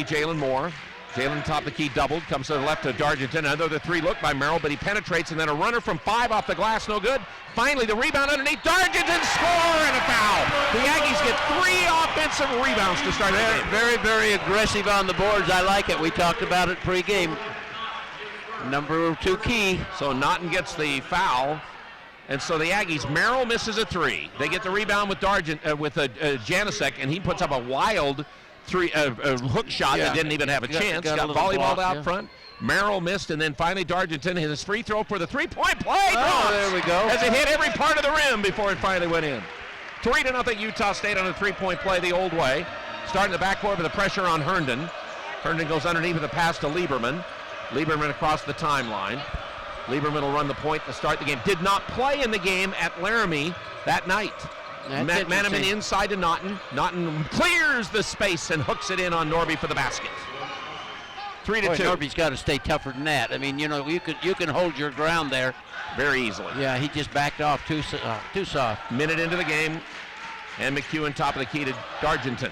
Jalen Moore. Jalen top of the key doubled, comes to the left to Dargington. Another three look by Merrill, but he penetrates, and then a runner from 5 off the glass, no good. Finally, the rebound underneath. Dargington score and a foul. The Aggies get 3 offensive rebounds to start the game. Very, very aggressive on the boards. I like it. We talked about it pregame. Number 2 key. So Naughton gets the foul. And so the Aggies, Merrill misses a 3. They get the rebound with Janicek, and he puts up a wild hook shot that didn't even have a chance. Got volleyballed out front. Merrill missed, and then finally Dargington his free throw for the three-point play. Oh, there we go. As it hit every part of the rim before it finally went in. 3-0 Utah State on a three-point play the old way. Starting the backcourt with the pressure on Herndon. Herndon goes underneath with a pass to Lieberman. Lieberman across the timeline. Lieberman will run the point to start the game. Did not play in the game at Laramie that night. McManaman inside to Naughton. Naughton clears the space and hooks it in on Norby for the basket. 3-2. Norby's got to stay tougher than that. I mean, you can hold your ground there very easily. Yeah, he just backed off too soft. Minute into the game, and McEwen top of the key to Dargington.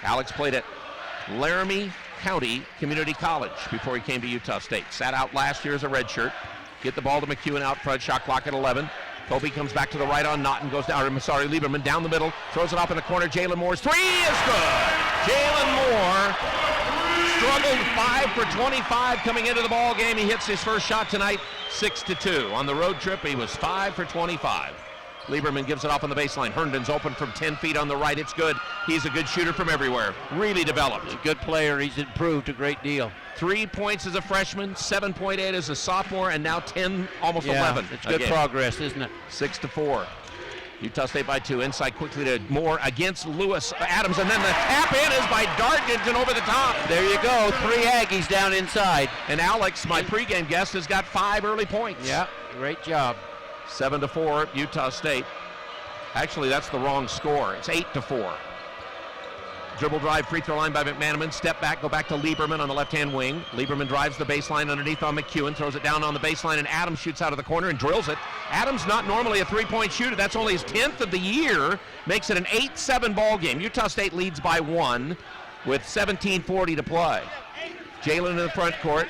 Alex played at Laramie County Community College before he came to Utah State. Sat out last year as a redshirt. Get the ball to McEwen out front. Shot clock at 11. Kobe comes back to the right on Naughton. Goes down. Lieberman down the middle. Throws it off in the corner. Jalen Moore's 3 is good. Jalen Moore struggled 5 for 25 coming into the ball game. He hits his first shot tonight, 6-2. On the road trip, he was 5 for 25. Lieberman gives it off on the baseline. Herndon's open from 10 feet on the right. It's good. He's a good shooter from everywhere. Really developed. He's a good player. He's improved a great deal. 3 points as a freshman, 7.8 as a sophomore, and now 10, almost 11. It's good progress, isn't it? 6-4. Utah State by 2. Inside quickly to Moore against Lewis Adams, and then the tap in is by Dargington over the top. There you go. 3 Aggies down inside. And Alex, my pregame guest, has got 5 early points. Yeah, great job. 7-4 Utah State. Actually, that's the wrong score. It's 8-4. Dribble drive, free throw line by McManaman. Step back, go back to Lieberman on the left-hand wing. Lieberman drives the baseline underneath on McEwen, throws it down on the baseline, and Adams shoots out of the corner and drills it. Adams not normally a three-point shooter. That's only his 10th of the year. Makes it an 8-7 ball game. Utah State leads by 1 with 17:40 to play. Jalen in the front court.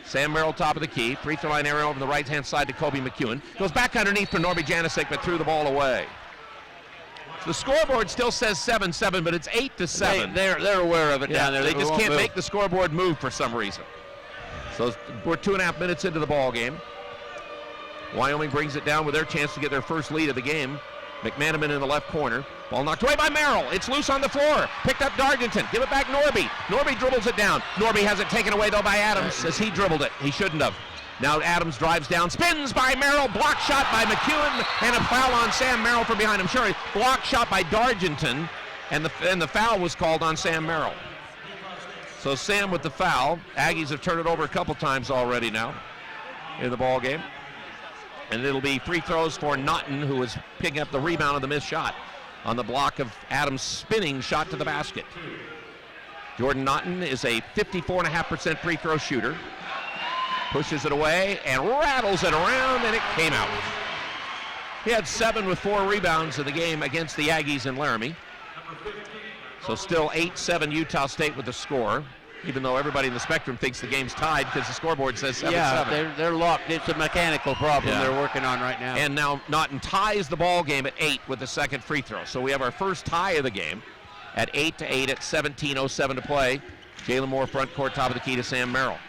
Sam Merrill top of the key. Free throw line area over the right-hand side to Kobe McEwen. Goes back underneath for Norby Janicek, but threw the ball away. The scoreboard still says 7-7, but it's 8-7. They're aware of it down there. They just can't make the scoreboard move for some reason. So we're 2.5 minutes into the ball game. Wyoming brings it down with their chance to get their first lead of the game. McManaman in the left corner. Ball knocked away by Merrill. It's loose on the floor. Picked up Dargington. Give it back Norby. Norby dribbles it down. Norby has it taken away though by Adams as he dribbled it. He shouldn't have. Now Adams drives down, spins by Merrill, block shot by McEwen, and a foul on Sam Merrill from behind him. Sure, block shot by Dargington, and the foul was called on Sam Merrill. So Sam with the foul. Aggies have turned it over a couple times already now in the ball game. And it'll be free throws for Naughton, who is picking up the rebound of the missed shot on the block of Adams' spinning shot to the basket. Jordan Naughton is a 54.5% free throw shooter. Pushes it away and rattles it around, and it came out. He had 7 with 4 rebounds in the game against the Aggies in Laramie. So still 8-7 Utah State with the score, even though everybody in the spectrum thinks the game's tied because the scoreboard says 7-7. Yeah, they're locked. It's a mechanical problem they're working on right now. And now Naughton ties the ball game at 8 with the second free throw. So we have our first tie of the game at 8-8 at 17:07 to play. Jalen Moore front court, top of the key to Sam Merrill.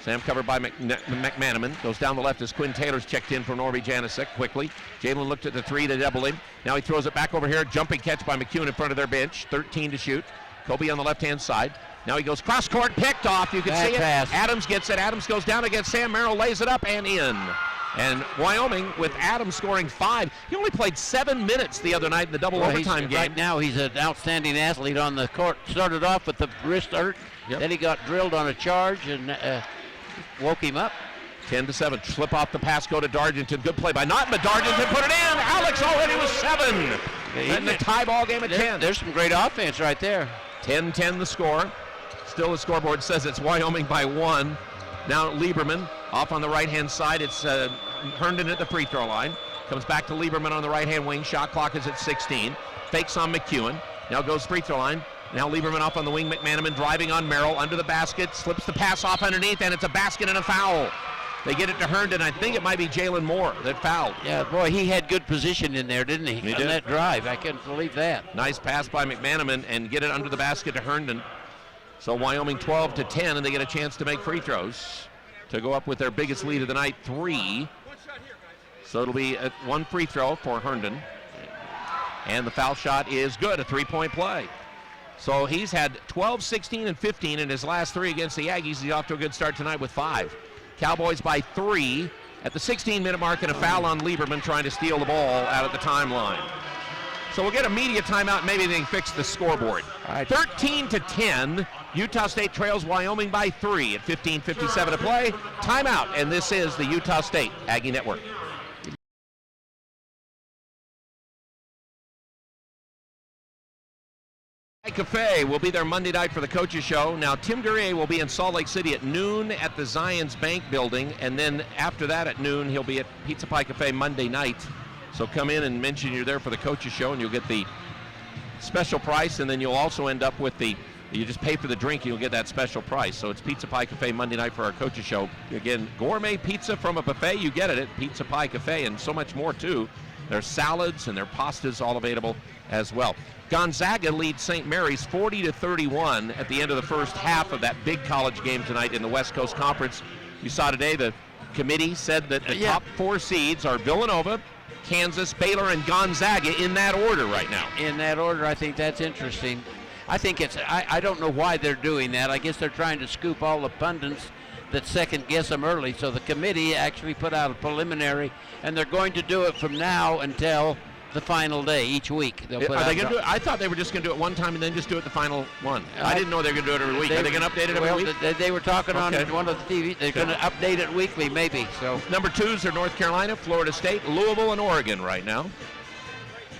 Sam covered by McManaman. Goes down the left as Quinn Taylor's checked in for Norby Janicek quickly. Jalen looked at the 3, they doubled him. Now he throws it back over here. Jumping catch by McEwen in front of their bench. 13 to shoot. Kobe on the left-hand side. Now he goes cross-court, picked off. You can see it. Pass. Adams gets it. Adams goes down against Sam Merrill, lays it up and in. And Wyoming, with Adams scoring 5. He only played 7 minutes the other night in the double overtime game. Right now he's an outstanding athlete on the court. Started off with the wrist hurt. Yep. Then he got drilled on a charge and woke him up. 10-7. Slip off the pass, go to Dargington. Good play by Naughton, but Dargington put it in. Alex already was 7. And the tie ball game at 10. There's some great offense right there. 10-10 the score. Still the scoreboard says it's Wyoming by 1. Now Lieberman off on the right-hand side. It's Herndon at the free throw line. Comes back to Lieberman on the right-hand wing. Shot clock is at 16. Fakes on McEwen. Now goes free throw line. Now Lieberman off on the wing. McManaman driving on Merrill under the basket. Slips the pass off underneath, and it's a basket and a foul. They get it to Herndon. I think it might be Jalen Moore that fouled. Yeah, boy, he had good position in there, didn't he? He on did. That drive. I couldn't believe that. Nice pass by McManaman and get it under the basket to Herndon. So Wyoming 12-10, and they get a chance to make free throws to go up with their biggest lead of the night, 3. So it'll be one free throw for Herndon. And the foul shot is good, a 3-point play. So he's had 12, 16, and 15 in his last 3 against the Aggies. He's off to a good start tonight with 5. Cowboys by 3 at the 16-minute mark, and a foul on Lieberman trying to steal the ball out at the timeline. So we'll get a media timeout. Maybe they can fix the scoreboard. 13-10. Utah State trails Wyoming by 3 at 15:57 to play. Timeout, and this is the Utah State Aggie Network. Cafe will be there Monday night for the coaches show. Now Tim Guerrier will be in Salt Lake City at noon at the Zions Bank building, and then after that at noon he'll be at Pizza Pie Cafe Monday night. So come in and mention you're there for the coaches show, and you'll get the special price, and then you'll also end up with you just pay for the drink and you'll get that special price. So it's Pizza Pie Cafe Monday night for our coaches show. Again, gourmet pizza from a buffet, you get it at Pizza Pie Cafe, and so much more too. There's salads and their pastas all available as well. Gonzaga leads St. Mary's 40-31 at the end of the first half of that big college game tonight in the West Coast Conference. You saw today the committee said that the top 4 seeds are Villanova, Kansas, Baylor, and Gonzaga in that order right now. In that order, I think that's interesting. I think I don't know why they're doing that. I guess they're trying to scoop all the pundits that second guess them early. So the committee actually put out a preliminary, and they're going to do it from now until the final day each week. Are they going to do it? I thought they were just going to do it one time and then just do it the final one. I didn't know they were going to do it every week. Are they going to update it every week? They were talking on one of the TV. They're going to update it weekly, maybe. So number 2s are North Carolina, Florida State, Louisville, and Oregon right now.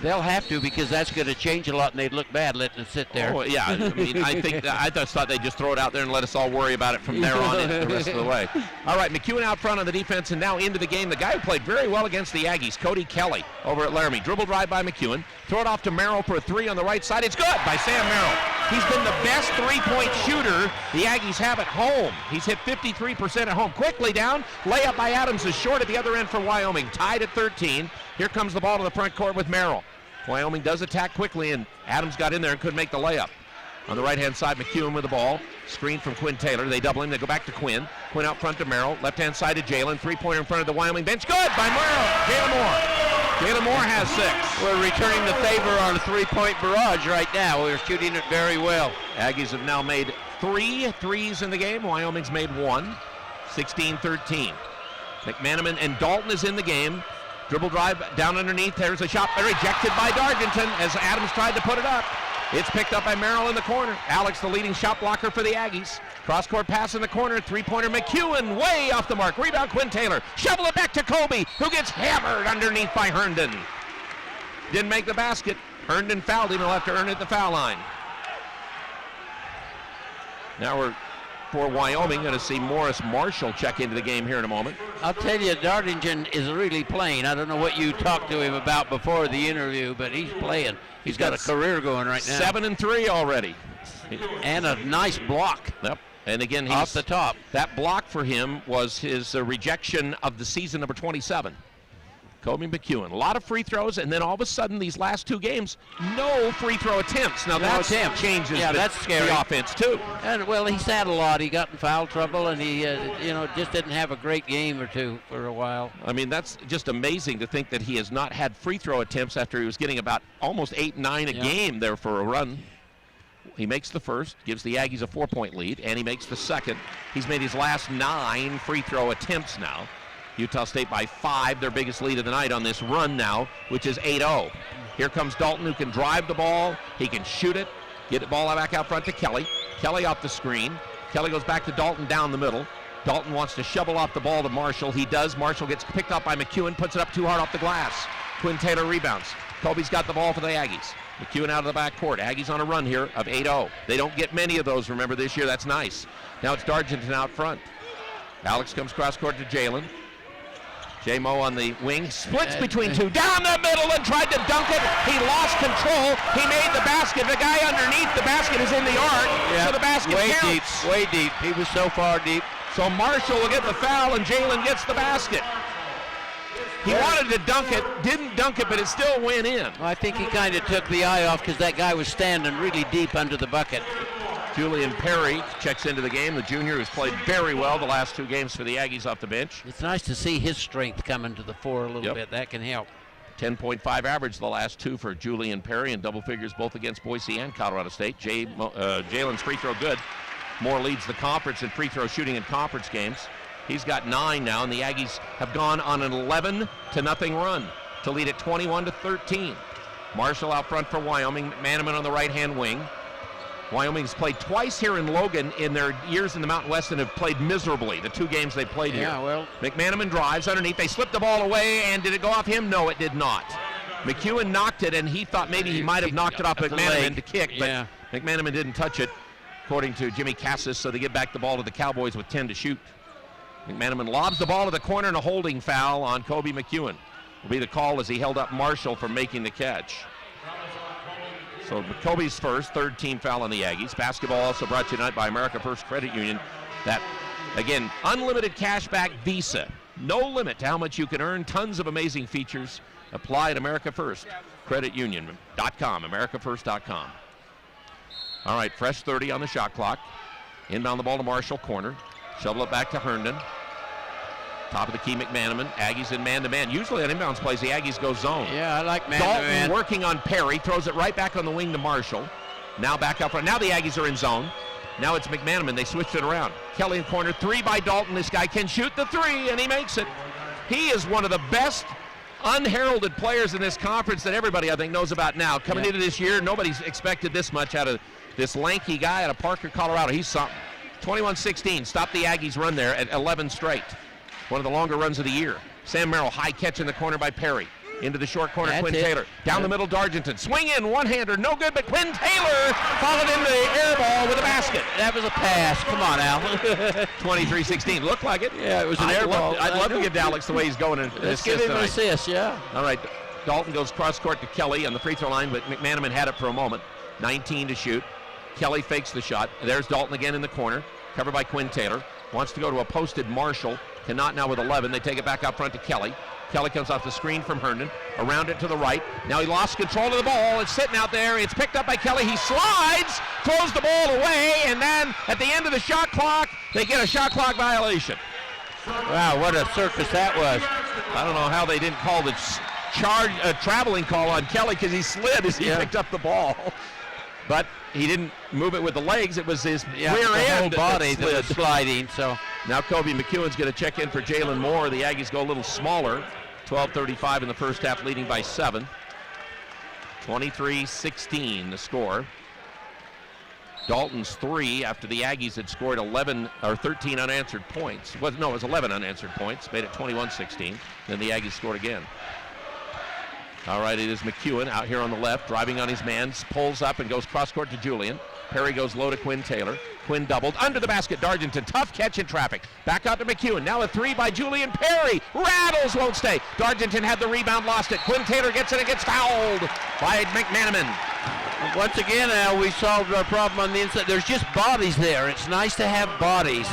They'll have to, because that's going to change a lot, and they'd look bad letting it sit there. Oh, yeah. I mean, I just thought they'd just throw it out there and let us all worry about it from there on in the rest of the way. All right, McEwen out front on the defense, and now into the game. The guy who played very well against the Aggies, Cody Kelly, over at Laramie. Dribble drive by McEwen. Throw it off to Merrill for a 3 on the right side. It's good by Sam Merrill. He's been the best 3-point shooter the Aggies have at home. He's hit 53% at home. Quickly down. Layup by Adams is short at the other end for Wyoming. Tied at 13. Here comes the ball to the front court with Merrill. Wyoming does attack quickly, and Adams got in there and couldn't make the layup. On the right-hand side, McEwen with the ball. Screen from Quinn Taylor. They double him. They go back to Quinn. Quinn out front to Merrill. Left-hand side to Jalen. 3-pointer in front of the Wyoming bench. Good by Merrill. Jalen Moore. Jalen Moore has 6. We're returning the favor on a 3-point barrage right now. We're shooting it very well. Aggies have now made 3 threes in the game. Wyoming's made 1. 16-13. McManaman and Dalton is in the game. Dribble drive down underneath. There's a shot rejected by Dargington as Adams tried to put it up. It's picked up by Merrill in the corner. Alex, the leading shot blocker for the Aggies. Cross-court pass in the corner. 3-pointer McEwen way off the mark. Rebound Quinn Taylor. Shovel it back to Kobe, who gets hammered underneath by Herndon. Didn't make the basket. Herndon fouled him and will have to earn it at the foul line. Now we're, for Wyoming, going to see Morris Marshall check into the game here in a moment. I'll tell you, Darlington is really playing. I don't know what you talked to him about before the interview, but he's playing. He's got a career going right now. 7 and 3 already. And a nice block. Yep. And again, he's off the top. That block for him was his rejection of the season, number 27. Kobe McEwen. A lot of free throws, and then all of a sudden, these last 2 games, no free throw attempts. Now that changes that's scary. The offense too. And well, he's had a lot. He got in foul trouble, and he, just didn't have a great game or 2 for a while. I mean, that's just amazing to think that he has not had free throw attempts after he was getting about almost 8, 9 a game there for a run. He makes the first, gives the Aggies a 4-point lead, and he makes the second. He's made his last 9 free throw attempts now. Utah State by 5, their biggest lead of the night on this run now, which is 8-0. Here comes Dalton, who can drive the ball. He can shoot it, get the ball back out front to Kelly. Kelly off the screen. Kelly goes back to Dalton down the middle. Dalton wants to shovel off the ball to Marshall. He does. Marshall gets picked up by McEwen, puts it up too hard off the glass. Quinn Taylor rebounds. Kobe's got the ball for the Aggies. McEwen out of the backcourt. Aggies on a run here of 8-0. They don't get many of those, remember, this year. That's nice. Now it's Dargington out front. Alex comes cross court to Jalen. J-Mo on the wing, splits between two, down the middle and tried to dunk it. He lost control. He made the basket. The guy underneath the basket is in the arc, so the basket counts. Way deep. He was so far deep. So Marshall will get the foul, and Jalen gets the basket. He wanted to dunk it, didn't dunk it, but it still went in. Well, I think he kind of took the eye off because that guy was standing really deep under the bucket. Julian Perry checks into the game, the junior who's played very well the last 2 games for the Aggies off the bench. It's nice to see his strength coming to the fore a little bit. That can help. 10.5 average the last 2 for Julian Perry, and double figures both against Boise and Colorado State. Jalen's free throw good. Moore leads the conference in free throw shooting in conference games. He's got 9 now, and the Aggies have gone on an 11-0 run to lead at 21-13. Marshall out front for Wyoming. McManaman on the right-hand wing. Wyoming's played twice here in Logan in their years in the Mountain West and have played miserably the 2 games they played here. Well, McManaman drives underneath. They slipped the ball away, and did it go off him? No, it did not. McEwen knocked it, and he thought maybe he might have knocked it off McManaman to kick, but McManaman didn't touch it, according to Jimmy Cassis, so they give back the ball to the Cowboys with 10 to shoot. McManaman lobs the ball to the corner, and a holding foul on Kobe McEwen will be the call as he held up Marshall from making the catch. So Kobe's first, 3rd team foul on the Aggies. Basketball also brought to you tonight by America First Credit Union. That, again, unlimited cashback Visa. No limit to how much you can earn. Tons of amazing features. Apply at America First Credit Union.com, AmericaFirst.com. All right, fresh 30 on the shot clock. Inbound the ball to Marshall, corner. Shovel it back to Herndon. Top of the key, McManaman. Aggies in man-to-man. Usually on inbounds plays, the Aggies go zone. Yeah, I like man-to-man. Dalton working on Perry. Throws it right back on the wing to Marshall. Now back up front. Now the Aggies are in zone. Now it's McManaman. They switched it around. Kelly in corner. 3 by Dalton. This guy can shoot the 3, and he makes it. He is one of the best unheralded players in this conference that everybody, I think, knows about now. Coming into this year, nobody's expected this much out of this lanky guy out of Parker, Colorado. He's something. 21-16. Stop the Aggies run there at 11 straight. One of the longer runs of the year. Sam Merrill, high catch in the corner by Perry. Into the short corner, Quinn Taylor. Down the middle, Dargington. Swing in, one-hander, no good, but Quinn Taylor followed into the air ball with a basket. That was a pass. Come on, Al. 23-16. Looked like it. Yeah, it was an air ball. I'd love to give Alex the way he's going in Let's give him an assist, yeah. All right, Dalton goes cross-court to Kelly on the free throw line, but McManaman had it for a moment. 19 to shoot. Kelly fakes the shot. There's Dalton again in the corner. Covered by Quinn Taylor. Wants to go to a posted Marshall. Cannot now with 11. They take it back out front to Kelly. Kelly comes off the screen from Herndon. Around it to the right. Now he lost control of the ball. It's sitting out there. It's picked up by Kelly. He slides, throws the ball away, and then at the end of the shot clock, they get a shot clock violation. Wow, what a circus that was. I don't know how they didn't call the traveling call on Kelly because he slid as he picked up the ball. But he didn't move it with the legs. It was his rear end body that was sliding. So now Kobe McEwen's going to check in for Jalen Moore. The Aggies go a little smaller. 12:35 in the first half, leading by 7. 23-16 the score. Dalton's 3 after the Aggies had scored 13 unanswered points. It was 11 unanswered points. Made it 21-16. Then the Aggies scored again. All right, it is McEwen out here on the left, driving on his man, pulls up and goes cross-court to Julian. Perry goes low to Quinn Taylor. Quinn doubled, under the basket, Dargington, tough catch in traffic. Back out to McEwen, now a 3 by Julian Perry. Rattles, won't stay. Dargington had the rebound, lost it. Quinn Taylor gets it and gets fouled by McManaman. Once again, Al, we solved our problem on the inside. There's just bodies there. It's nice to have bodies.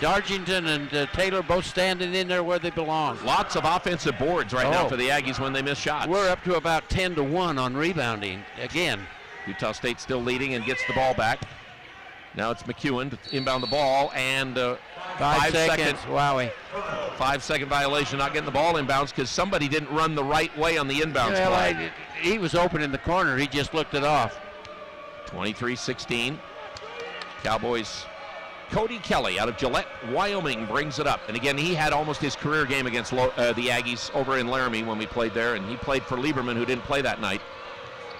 Dargington and Taylor both standing in there where they belong. Lots of offensive boards right now for the Aggies when they miss shots. We're up to about 10-1 on rebounding again. Utah State still leading and gets the ball back. Now it's McEwen to inbound the ball, and 5 seconds. Wowie. 5-second violation, not getting the ball inbounds because somebody didn't run the right way on the inbounds play. He was open in the corner. He just looked it off. 23-16. Cowboys. Cody Kelly out of Gillette, Wyoming brings it up. And again, he had almost his career game against the Aggies over in Laramie when we played there, and he played for Lieberman, who didn't play that night.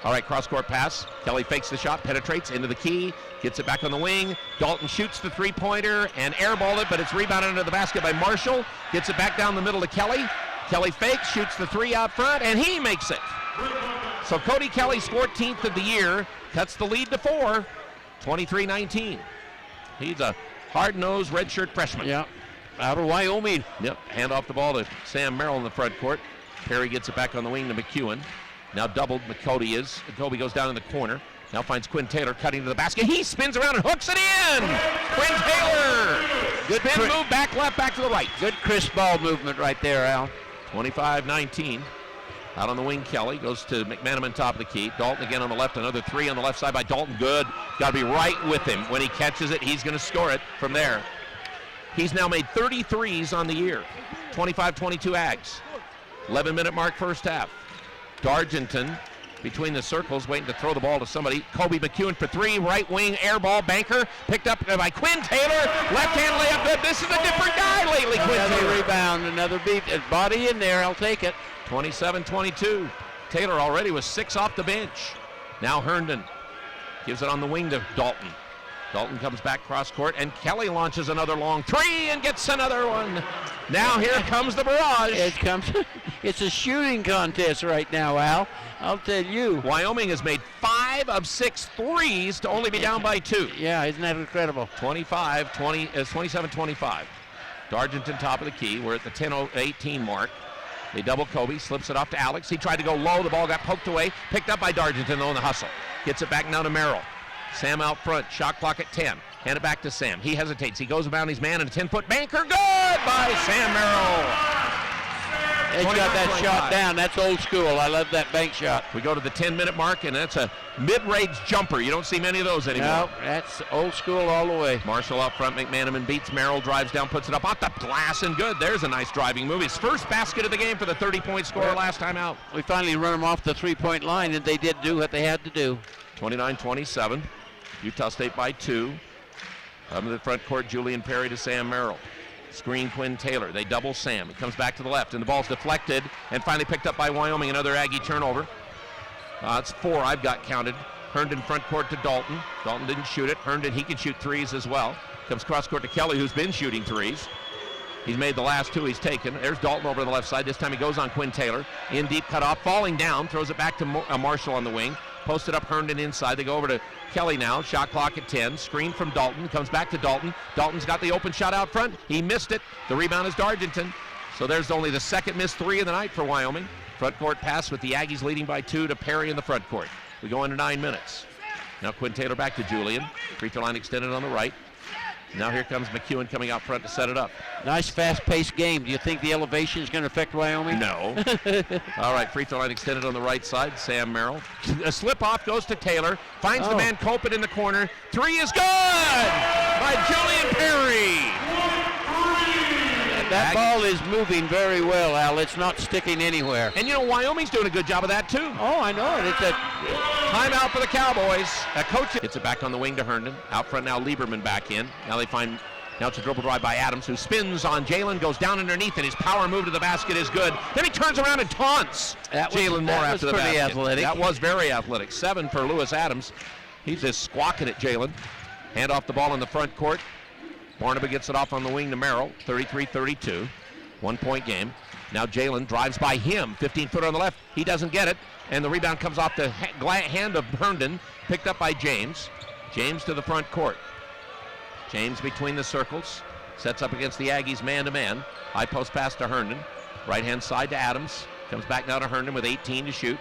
All right, cross-court pass. Kelly fakes the shot, penetrates into the key, gets it back on the wing. Dalton shoots the three-pointer and airballed it, but it's rebounded into the basket by Marshall. Gets it back down the middle to Kelly. Kelly fakes, shoots the 3 out front, and he makes it. So Cody Kelly's 14th of the year, cuts the lead to 4, 23-19. He's a hard-nosed redshirt freshman. Yeah. out of Wyoming. Yep, hand off the ball to Sam Merrill in the front court. Perry gets it back on the wing to McEwen. Now doubled, Kobe goes down in the corner. Now finds Quinn Taylor cutting to the basket. He spins around and hooks it in! Quinn Taylor! Good spin move, back left, back to the right. Good crisp ball movement right there, Al. 25-19. Out on the wing, Kelly goes to McManaman, top of the key. Dalton again on the left, another three on the left side by Dalton. Good. Got to be right with him. When he catches it, he's going to score it from there. He's now made 33s on the year. 25-22 Ags. 11-minute mark first half. Dargington between the circles, waiting to throw the ball to somebody. Kobe McEwen for three, right wing, air ball, banker, picked up by Quinn Taylor. Left hand layup, good. This is a different guy lately, Quinn Taylor. Rebound, another beat. Body in there, I'll take it. 27-22. Taylor already was 6 off the bench. Now Herndon gives it on the wing to Dalton. Dalton comes back cross court, and Kelly launches another long three and gets another one. Now here comes the barrage. It's a shooting contest right now, Al. I'll tell you. Wyoming has made 5 of 6 threes to only be down by 2. Yeah, isn't that incredible? 27-25. Dargington top of the key. We're at the 10:18 mark. They double Kobe, slips it off to Alex. He tried to go low. The ball got poked away. Picked up by Dargington, though, in the hustle. Gets it back now to Merrill. Sam out front. Shot clock at 10. Hand it back to Sam. He hesitates. He goes around his man, and a 10-foot banker. Good by Sam Merrill. He's got that shot down. That's old school. I love that bank shot. We go to the 10-minute mark, and that's a mid-range jumper. You don't see many of those anymore. No, that's old school all the way. Marshall out front. McManaman beats Merrill, drives down, puts it up off the glass, and good. There's a nice driving move. His first basket of the game for the 30-point scorer last time out. We finally run them off the three-point line, and they did do what they had to do. 29-27. Utah State by 2. Up in the front court, Julian Perry to Sam Merrill. Screen Quinn Taylor. They double Sam. He comes back to the left, and the ball's deflected and finally picked up by Wyoming. Another Aggie turnover. It's 4 I've got counted. Herndon front court to Dalton. Dalton didn't shoot it. Herndon, he can shoot threes as well. Comes cross court to Kelly, who's been shooting threes. He's made the last 2 he's taken. There's Dalton over on the left side. This time he goes on Quinn Taylor. In deep, cut off, falling down, throws it back to Marshall on the wing. Posted up Herndon inside. They go over to Kelly now. Shot clock at 10. Screen from Dalton. Comes back to Dalton. Dalton's got the open shot out front. He missed it. The rebound is Dargington. So there's only the second missed 3 of the night for Wyoming. Front court pass with the Aggies leading by 2 to Perry in the front court. We go into 9 minutes. Now Quinn Taylor back to Julian. Free throw line extended on the right. Now here comes McEwen coming out front to set it up. Nice fast-paced game. Do you think the elevation is going to affect Wyoming? No. All right, free throw line extended on the right side. Sam Merrill. A slip off goes to Taylor. Finds the man Copen in the corner. 3 is good by Julian Perry. That ball is moving very well, Al. It's not sticking anywhere. And you know, Wyoming's doing a good job of that too. Oh, I know it. It's a timeout for the Cowboys. Coach gets it back on the wing to Herndon. Out front now, Lieberman back in. Now it's a dribble drive by Adams, who spins on Jalen, goes down underneath, and his power move to the basket is good. Then he turns around and taunts Jalen Moore after the basket. Athletic. That was very athletic. 7 for Lewis Adams. He's just squawking at Jalen. Hand off the ball in the front court. Barnaba gets it off on the wing to Merrill. 33-32. 1-point game. Now Jalen drives by him. 15-footer on the left. He doesn't get it. And the rebound comes off the hand of Herndon. Picked up by James. James to the front court. James between the circles. Sets up against the Aggies man-to-man. High post pass to Herndon. Right-hand side to Adams. Comes back now to Herndon with 18 to shoot.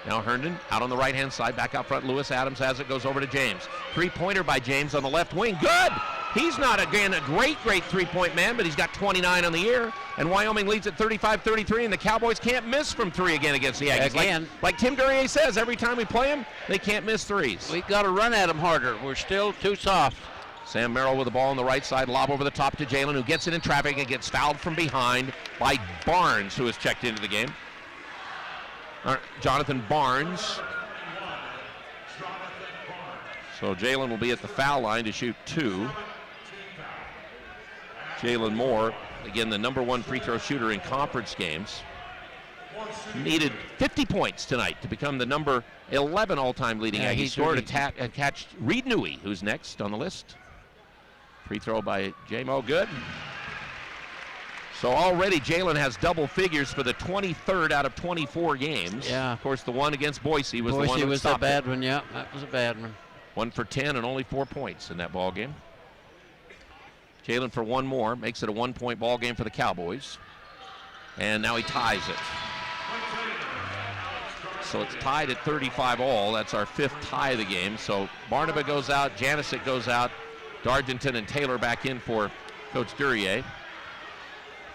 Now Herndon out on the right-hand side. Back out front. Lewis Adams has it. Goes over to James. Three-pointer by James on the left wing. Good! He's not, again, a great three-point man, but he's got 29 on the year. And Wyoming leads at 35-33, and the Cowboys can't miss from 3 again against the Aggies. Again. Like Tim Duryea says, every time we play them, they can't miss threes. We've got to run at them harder. We're still too soft. Sam Merrill with the ball on the right side, lob over the top to Jalen, who gets it in traffic and gets fouled from behind by Barnes, who has checked into the game. Jonathan Barnes. So Jalen will be at the foul line to shoot 2. Jalen Moore, again, the #1 free throw shooter in conference games, needed 50 points tonight to become the number 11 all-time leading Aggie scorer to catch Reed Newey, who's next on the list. Free throw by J-Mo, good. So already Jalen has double figures for the 23rd out of 24 games. Yeah. Of course, the one against Boise was the one that Boise was a stopped bad one, yeah. That was a bad one. 1 for 10 and only 4 points in that ball game. Jalen for one more, makes it a 1-point ball game for the Cowboys. And now he ties it. So it's tied at 35 all. That's our 5th tie of the game. So Barnaba goes out, Janisic goes out, Dargenton and Taylor back in for Coach Duryea.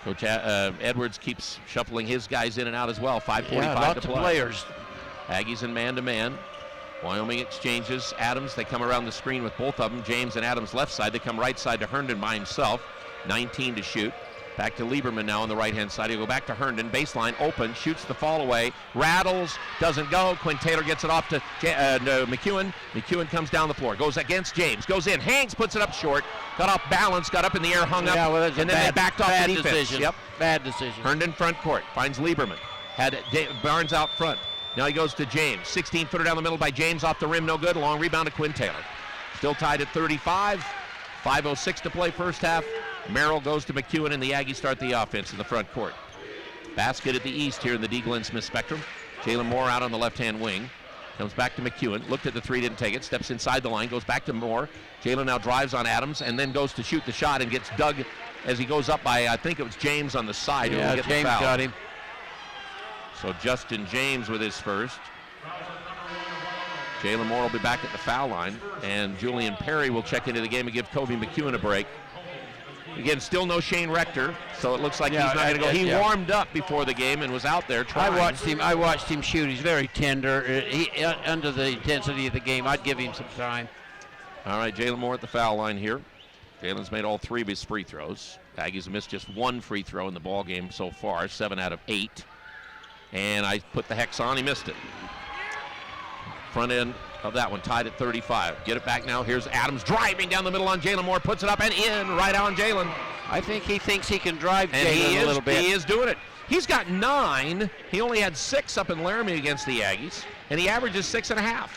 Coach Edwards keeps shuffling his guys in and out as well. 5:45 to play. Players. Aggies in man-to-man. Wyoming exchanges. Adams, they come around the screen with both of them. James and Adams left side. They come right side to Herndon by himself. 19 to shoot. Back to Lieberman now on the right-hand side. He'll go back to Herndon. Baseline open. Shoots the fall away. Rattles. Doesn't go. Quinn Taylor gets it off to McEwen. McEwen comes down the floor. Goes against James. Goes in. Hangs. Puts it up short. Got off balance. Got up in the air. Hung up. Well, and then they backed off the defense. Decision. Yep. Bad decision. Herndon front court. Finds Lieberman. Had Barnes out front. Now he goes to James. 16-footer down the middle by James. Off the rim. No good. Long rebound to Quinn Taylor. Still tied at 35. 5:06 to play first half. Merrill goes to McEwen, and the Aggies start the offense in the front court. Basket at the east here in the D. Glenn Smith Spectrum. Jalen Moore out on the left-hand wing. Comes back to McEwen. Looked at the three, didn't take it. Steps inside the line, goes back to Moore. Jalen now drives on Adams and then goes to shoot the shot and gets dug as he goes up by, I think it was James on the side. Yeah, James the foul. Got him. So Justin James with his first. Jalen Moore will be back at the foul line, and Julian Perry will check into the game and give Kobe McEwen a break. Again, still no Shane Rector, so it looks like he's not going to go. He warmed up before the game and was out there trying. I watched him shoot. He's very tender. Under the intensity of the game, I'd give him some time. All right, Jalen Moore at the foul line here. Jalen's made all 3 of his free throws. Aggies have missed just 1 free throw in the ball game so far, 7 out of 8. And I put the hex on. He missed it. Front end of that one tied at 35. Get it back now. Here's Adams driving down the middle on Jalen Moore. Puts it up and in right on Jalen. I think he thinks he can drive Jalen a little bit. He is doing it. He's got 9. He only had 6 up in Laramie against the Aggies, and he averages 6.5.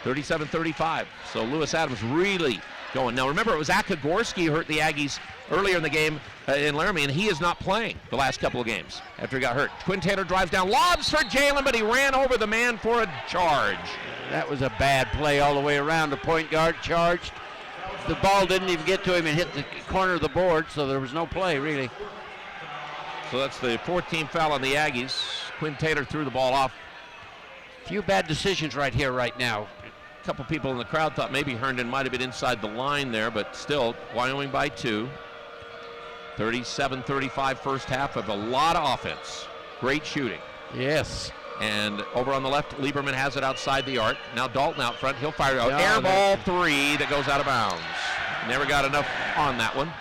37-35. So Lewis Adams really going. Now remember, it was Akagorski who hurt the Aggies earlier in the game in Laramie, and he is not playing the last couple of games after he got hurt. Quinn Taylor drives down, lobs for Jalen, but he ran over the man for a charge. That was a bad play all the way around. The point guard charged. The ball didn't even get to him and hit the corner of the board, so there was no play, really. So that's the 14th foul on the Aggies. Quinn Taylor threw the ball off. Few bad decisions right here, right now. A couple people in the crowd thought maybe Herndon might have been inside the line there, but still, Wyoming by 2. 37-35 first half of a lot of offense. Great shooting. Yes. And over on the left, Lieberman has it outside the arc. Now Dalton out front. He'll fire out. Air ball 3 that goes out of bounds. Never got enough on that one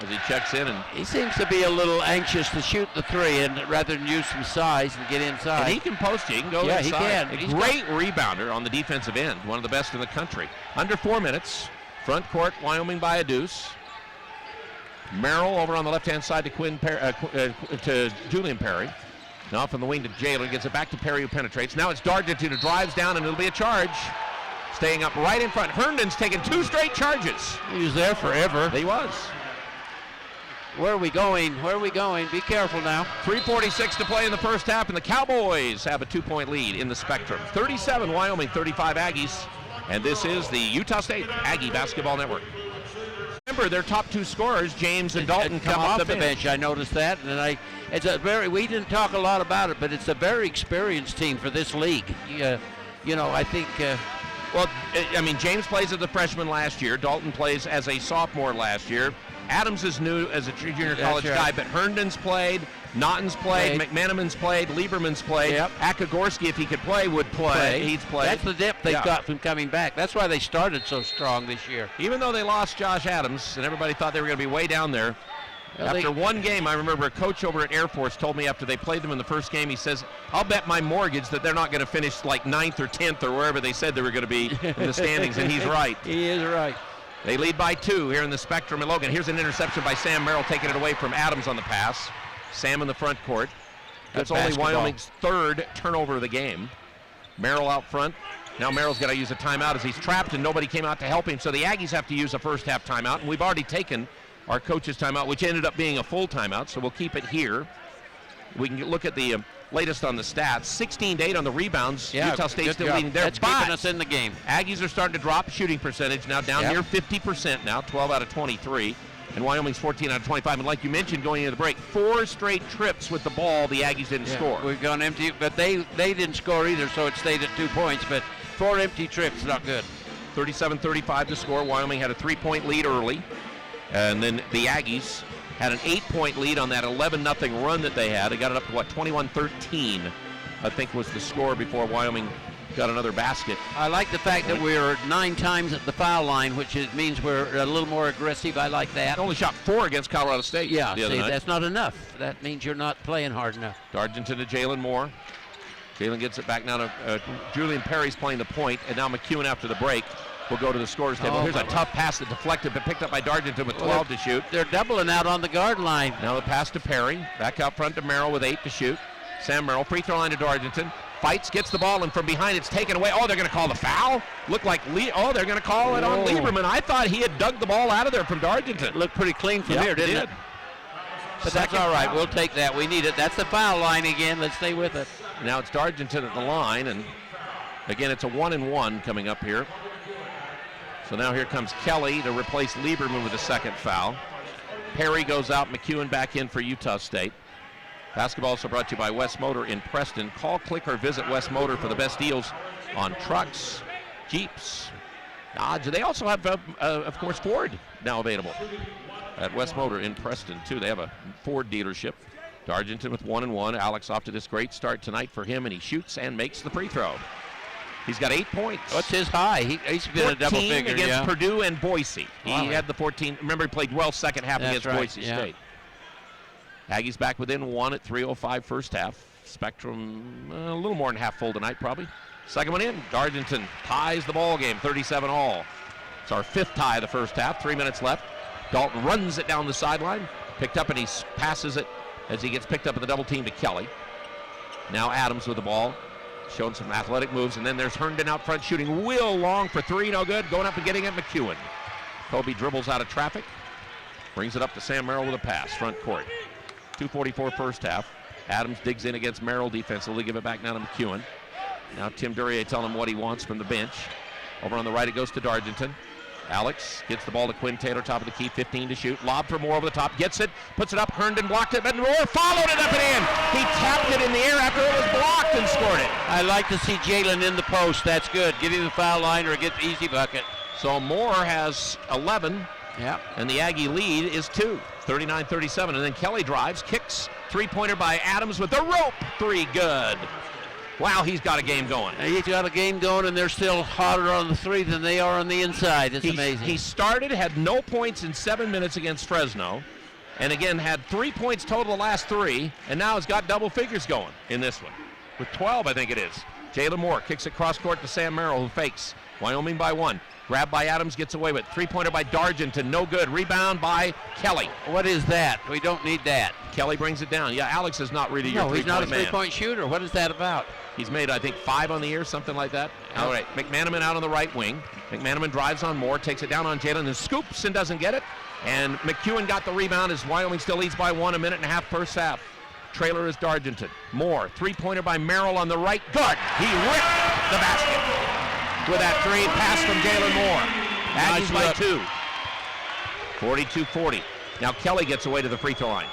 as he checks in. And he seems to be a little anxious to shoot the 3 and rather than use some size and get inside. And he can post you. He can go inside. He can. A great rebounder on the defensive end. One of the best in the country. Under 4 minutes. Front court, Wyoming by a deuce. Merrill over on the left-hand side to Julian Perry. Now from the wing to Jalen, gets it back to Perry who penetrates. Now it's Dargenton who drives down and it'll be a charge. Staying up right in front. Herndon's taken 2 straight charges. He was there forever. He was. Where are we going? Where are we going? Be careful now. 3:46 to play in the first half, and the Cowboys have a 2-point lead in the Spectrum. 37 Wyoming, 35 Aggies. And this is the Utah State Aggie Basketball Network. Remember, their top 2 scorers, James and Dalton, come off the bench. I noticed that, and we didn't talk a lot about it, but it's a very experienced team for this league. I think. Well, I mean, James plays as a freshman last year. Dalton plays as a sophomore last year. Adams is new as a junior college guy, but Herndon's played, Naughton's played, McManaman's played, Lieberman's played. Yep. Akagorski, if he could play, would play. He's played. That's the depth they've got from coming back. That's why they started so strong this year. Even though they lost Josh Adams, and everybody thought they were going to be way down there, after one game, I remember a coach over at Air Force told me after they played them in the first game, he says, I'll bet my mortgage that they're not going to finish like 9th or 10th or wherever they said they were going to be in the standings, and he's right. He is right. They lead by 2 here in the Spectrum and Logan. Here's an interception by Sam Merrill, taking it away from Adams on the pass. Sam in the front court. That's only Wyoming's 3rd turnover of the game. Merrill out front. Now Merrill's got to use a timeout as he's trapped and nobody came out to help him. So the Aggies have to use a first half timeout, and we've already taken our coach's timeout, which ended up being a full timeout, so we'll keep it here. We can look at the latest on the stats. 16-8 on the rebounds. Yeah, Utah State's good still job. leading there. That's keeping us in the game. Aggies are starting to drop shooting percentage now, down near 50% now, 12 out of 23. And Wyoming's 14 out of 25. And like you mentioned going into the break, 4 straight trips with the ball, the Aggies didn't score. We've gone empty, but they didn't score either, so it stayed at 2 points. But 4 empty trips, not good. 37-35 to score. Wyoming had a 3-point lead early. And then the Aggies had an 8-point lead on that 11-0 run that they had. They got it up to, 21-13, I think was the score before Wyoming got another basket. I like the fact that we're 9 times at the foul line, which means we're a little more aggressive. I like that. They only shot 4 against Colorado State the other night. That's not enough. That means you're not playing hard enough. Dargington to Jalen Moore. Jalen gets it back now to Julian Perry's playing the point, and now McEwen after the break will go to the scorer's table. Here's a tough pass that deflected, but picked up by Dargington with 12 to shoot. They're doubling out on the guard line. Now the pass to Perry. Back out front to Merrill with 8 to shoot. Sam Merrill, free throw line to Dargington. Fights, gets the ball, and from behind it's taken away. Oh, they're going to call the foul? Looked like they're going to call it on Lieberman. I thought he had dug the ball out of there from Dargington. It looked pretty clean from here, didn't it? But that's all right. We'll take that. We need it. That's the foul line again. Let's stay with it. Now it's Dargington at the line, and again, it's a 1-and-1 coming up here. So now here comes Kelly to replace Lieberman with a second foul. Perry goes out, McEwen back in for Utah State. Basketball also brought to you by West Motor in Preston. Call, click, or visit West Motor for the best deals on trucks, Jeeps, Dodge. They also have, of course, Ford now available at West Motor in Preston, too. They have a Ford dealership. Dargington with 1-and-1. Alex off to this great start tonight for him, and he shoots and makes the free throw. He's got 8 points. What's his high? He's been a double figure against Purdue and Boise. He had the 14. Remember, he played well second half against Boise State. Aggies back within 1 at 3:05 first half. Spectrum a little more than half full tonight, probably. Second one in. Dargington ties the ball game, 37-all. It's our 5th tie of the first half. 3 minutes left. Dalton runs it down the sideline. Picked up, and he passes it as he gets picked up in the double team to Kelly. Now Adams with the ball. Showing some athletic moves, and then there's Herndon out front shooting Will Long for 3, no good. Going up and getting it, McEwen. Kobe dribbles out of traffic, brings it up to Sam Merrill with a pass, front court. 2:44 first half. Adams digs in against Merrill defensively, give it back now to McEwen. Now Tim Duryea telling him what he wants from the bench. Over on the right it goes to Dargington. Alex gets the ball to Quinn Taylor, top of the key, 15 to shoot. Lob for Moore over the top, gets it, puts it up. Herndon blocked it, but Moore followed it up and in. He tapped it in the air after it was blocked and scored it. I like to see Jalen in the post. That's good. Get him the foul line or get the easy bucket. So Moore has 11, and the Aggie lead is 2, 39-37. And then Kelly drives, kicks, three-pointer by Adams with the rope. 3, good. Wow, he's got a game going. He's got a game going, and they're still hotter on the 3 than they are on the inside. It's amazing. He started, had no points in 7 minutes against Fresno, and again had 3 points total the last 3, and now has got double figures going in this one. With 12, I think it is. Jalen Moore kicks it cross court to Sam Merrill, who fakes. Wyoming by 1. Grab by Adams, gets away with it. Three-pointer by Dargington, no good. Rebound by Kelly. What is that? We don't need that. Kelly brings it down. Yeah, Alex is not really your three-point man. No, he's not a three-point shooter. What is that about? He's made, I think, 5 on the year, something like that. All right, McManaman out on the right wing. McManaman drives on Moore, takes it down on Jalen, and scoops and doesn't get it. And McEwen got the rebound as Wyoming still leads by 1, 1.5 minutes first half. Trailer is Dargington. Moore, three-pointer by Merrill on the right. Good. He ripped the basket with that 3 pass from Jalen Moore. Aggies by 2. 42-40. Now Kelly gets away to the free throw line.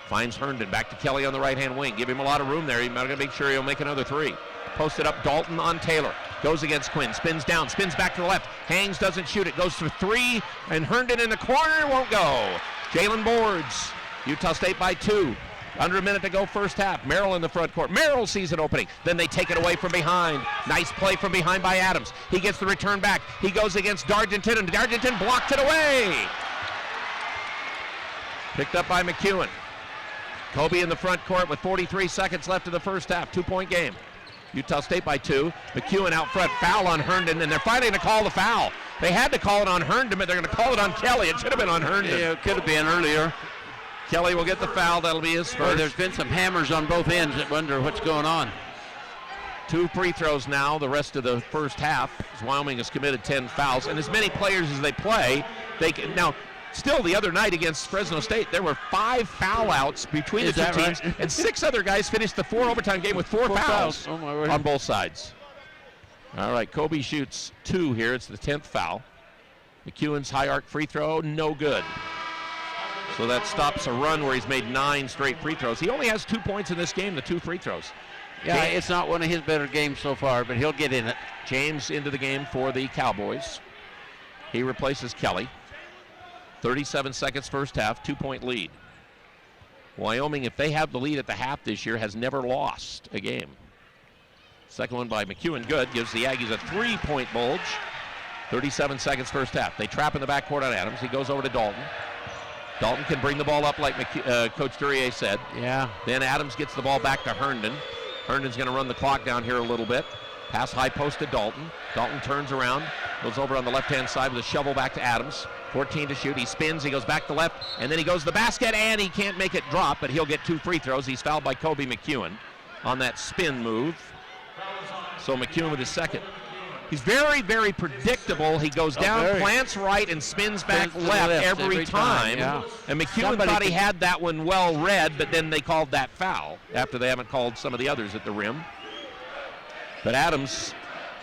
Finds Herndon, back to Kelly on the right-hand wing. Give him a lot of room there. He's going to make sure he'll make another 3. Posted up, Dalton on Taylor. Goes against Quinn, spins down, spins back to the left. Hangs, doesn't shoot it. Goes for 3, and Herndon in the corner, won't go. Jalen boards. Utah State by 2. Under a minute to go first half. Merrill in the front court. Merrill sees an opening. Then they take it away from behind. Nice play from behind by Adams. He gets the return back. He goes against Dargington, and Dargington blocked it away. Picked up by McEwen. Kobe in the front court with 43 seconds left in the first half. 2-point game. Utah State by 2. McEwen out front. Foul on Herndon, and they're finally going to call the foul. They had to call it on Herndon, but they're going to call it on Kelly. It should have been on Herndon. Yeah, it could have been earlier. Kelly will get the foul. That'll be his first. There's been some hammers on both ends. I wonder what's going on. 2 free throws now the rest of the first half, as Wyoming has committed 10 fouls. And as many players as they play, they can. Now, still, the other night against Fresno State, there were 5 foul outs between the two teams, right? and 6 other guys finished the 4 overtime game with 4 fouls Oh, my word. on both sides. All right, Kobe shoots 2 here. It's the 10th foul. McEwen's high arc free throw, no good. So that stops a run where he's made 9 straight free throws. He only has 2 points in this game, the 2 free throws. Yeah, it's not one of his better games so far, but he'll get in it. James into the game for the Cowboys. He replaces Kelly. 37 seconds first half, 2-point lead. Wyoming, if they have the lead at the half this year, has never lost a game. Second one by McEwen, good. Gives the Aggies a 3-point bulge. 37 seconds first half. They trap in the backcourt on Adams. He goes over to Dalton. Dalton can bring the ball up like Coach Duryea said. Yeah. Then Adams gets the ball back to Herndon. Herndon's going to run the clock down here a little bit. Pass high post to Dalton. Dalton turns around, goes over on the left-hand side with a shovel back to Adams. 14 to shoot. He spins, he goes back to left, and then he goes to the basket, and he can't make it drop, but he'll get 2 free throws. He's fouled by Kobe McEwen on that spin move. So McEwen with his second. He's very, very predictable. He goes down, plants right, and spins back left every time. Yeah. And McEwen thought he had that one well read, but then they called that foul after they haven't called some of the others at the rim. But Adams,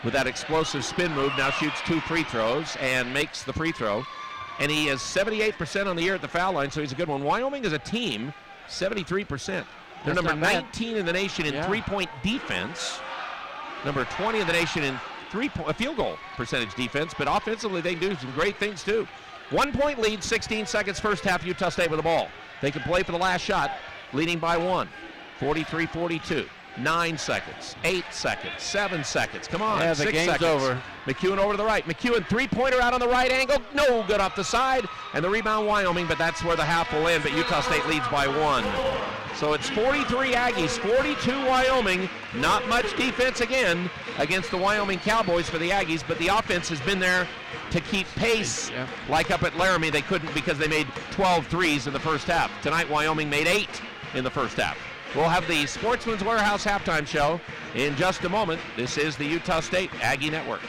with that explosive spin move, now shoots 2 free throws and makes the free throw. And he is 78% on the year at the foul line, so he's a good one. Wyoming as a team, 73%. They're number 19 in the nation in 3-point defense. Number 20 in the nation in field goal percentage defense, but offensively they do some great things too. 1-point lead, 16 seconds first half, Utah State with the ball. They can play for the last shot, leading by 1. 43-42. 9 seconds, 8 seconds, 7 seconds. Come on, yeah, 6 game's seconds. over. McEwen over to the right. McEwen 3-pointer out on the right angle. No good off the side. And the rebound Wyoming, but that's where the half will end. But Utah State leads by 1. So it's 43 Aggies, 42 Wyoming. Not much defense again against the Wyoming Cowboys for the Aggies, but the offense has been there to keep pace. Yeah. Like up at Laramie, they couldn't because they made 12 threes in the first half. Tonight, Wyoming made 8 in the first half. We'll have the Sportsman's Warehouse halftime show in just a moment. This is the Utah State Aggie Network.